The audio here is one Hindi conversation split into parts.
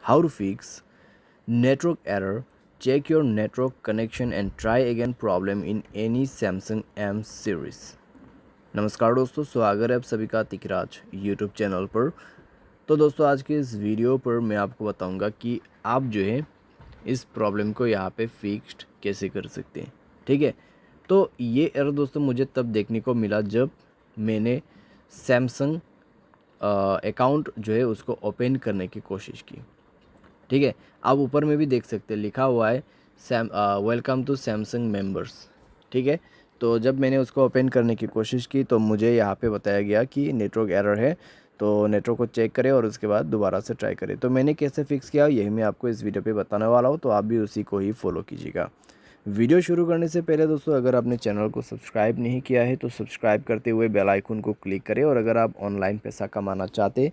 how to fix network error, check your network connection and try again problem in any Samsung M series। नमस्कार दोस्तों, स्वागत है आप सभी का तिकराज यूट्यूब चैनल पर। तो दोस्तों आज के इस वीडियो पर मैं आपको बताऊंगा कि आप जो है इस प्रॉब्लम को यहाँ पे फिक्स्ड कैसे कर सकते हैं। ठीक है, तो ये एरर दोस्तों मुझे तब देखने को मिला जब मैंने सैमसंग अकाउंट जो है उसको ओपन करने की कोशिश की। ठीक है, आप ऊपर में भी देख सकते हैं, लिखा हुआ है वेलकम टू सैमसंग मेंबर्स। ठीक है, तो जब मैंने उसको ओपन करने की कोशिश की तो मुझे यहाँ पे बताया गया कि नेटवर्क एरर है, तो नेटवर्क को चेक करें और उसके बाद दोबारा से ट्राई करें। तो मैंने कैसे फिक्स किया यही मैं आपको इस वीडियो पे बताने वाला हूँ, तो आप भी उसी को ही फॉलो कीजिएगा। वीडियो शुरू करने से पहले दोस्तों अगर आपने चैनल को सब्सक्राइब नहीं किया है तो सब्सक्राइब करते हुए बेल आइकन को क्लिक करें, और अगर आप ऑनलाइन पैसा कमाना चाहते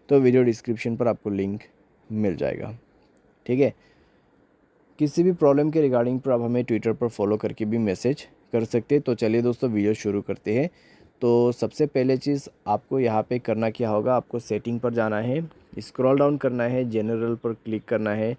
तो वीडियो डिस्क्रिप्शन पर आपको लिंक मिल जाएगा। ठीक है, किसी भी प्रॉब्लम के रिगार्डिंग पर आप हमें ट्विटर पर फॉलो करके भी मैसेज कर सकते हैं। तो चलिए दोस्तों वीडियो शुरू करते हैं। तो सबसे पहले चीज़ आपको यहाँ पे करना क्या होगा, आपको सेटिंग पर जाना है, स्क्रॉल डाउन करना है, जनरल पर क्लिक करना है,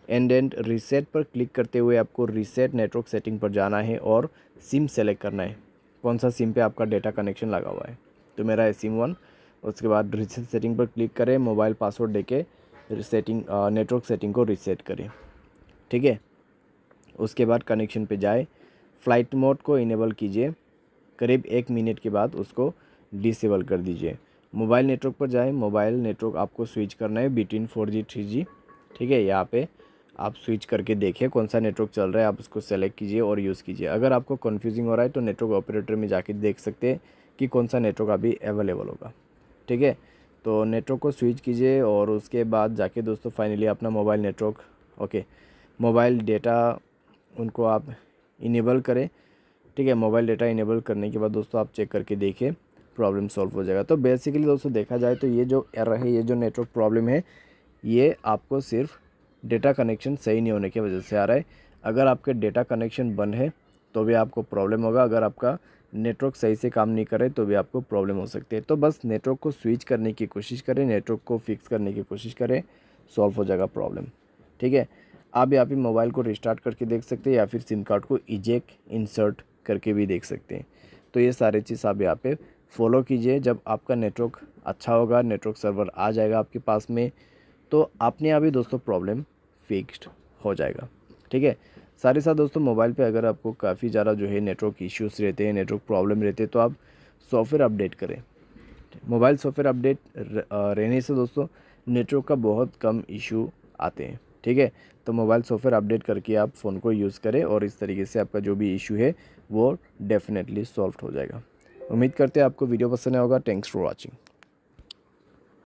एंड रीसेट पर क्लिक करते हुए आपको रीसेट नेटवर्क सेटिंग पर जाना है और सिम सेलेक्ट करना है, कौन सा सिम पे आपका डेटा कनेक्शन लगा हुआ है। तो मेरा है सिम 1। उसके बाद रीसेट सेटिंग पर क्लिक करें, मोबाइल पासवर्ड देके सेटिंग नेटवर्क सेटिंग को रीसेट करें। ठीक है, उसके बाद कनेक्शन पे जाए, फ़्लाइट मोड को इनेबल कीजिए, करीब 1 मिनट के बाद उसको डिसेबल कर दीजिए। मोबाइल नेटवर्क पर जाए, मोबाइल नेटवर्क आपको स्विच करना है बिटवीन 4G 3G। ठीक है, यहाँ पे आप स्विच करके देखिए कौन सा नेटवर्क चल रहा है, आप उसको सेलेक्ट कीजिए और यूज़ कीजिए। अगर आपको कन्फ्यूजिंग हो रहा है तो नेटवर्क ऑपरेटर में जाके देख सकते हैं कि कौन सा नेटवर्क अभी अवेलेबल होगा। ठीक है, तो नेटवर्क को स्विच कीजिए और उसके बाद जाके दोस्तों फाइनली अपना मोबाइल नेटवर्क मोबाइल डेटा उनको आप इनेबल करें। ठीक है, मोबाइल डेटा इनेबल करने के बाद दोस्तों आप चेक करके देखिए, प्रॉब्लम सॉल्व हो जाएगा। तो बेसिकली दोस्तों देखा जाए तो ये जो एरर है, ये जो नेटवर्क प्रॉब्लम है, ये आपको सिर्फ डेटा कनेक्शन सही नहीं होने की वजह से आ रहा है। अगर आपके डेटा कनेक्शन बंद है तो भी आपको प्रॉब्लम होगा, अगर आपका नेटवर्क सही से काम नहीं करे तो भी आपको प्रॉब्लम हो सकती है। तो बस नेटवर्क को स्विच करने की कोशिश करें, नेटवर्क को फिक्स करने की कोशिश करें, सॉल्व हो जाएगा प्रॉब्लम। ठीक है, आप यहाँ पे मोबाइल को रिस्टार्ट करके देख सकते हैं या फिर सिम कार्ड को इजेक्ट इंसर्ट करके भी देख सकते हैं। तो ये सारे चीज़ आप यहाँ पे फॉलो कीजिए। जब आपका नेटवर्क अच्छा होगा, नेटवर्क सर्वर आ जाएगा आपके पास में, तो अपने आप ही दोस्तों प्रॉब्लम फिक्स्ड हो जाएगा। ठीक है, साथ ही साथ दोस्तों मोबाइल पे अगर आपको काफ़ी ज़्यादा जो है नेटवर्क इश्यूज़ रहते हैं, नेटवर्क प्रॉब्लम रहते हैं, तो आप सॉफ्टवेयर अपडेट करें। मोबाइल सॉफ्टवेयर अपडेट रहने से दोस्तों नेटवर्क का बहुत कम इशू आते हैं। ठीक है, तो मोबाइल सॉफ्टवेयर अपडेट करके आप फ़ोन को यूज़ करें और इस तरीके से आपका जो भी इशू है वो डेफिनेटली सॉल्व हो जाएगा। उम्मीद करते हैं आपको वीडियो पसंद आया होगा। Thanks for watching.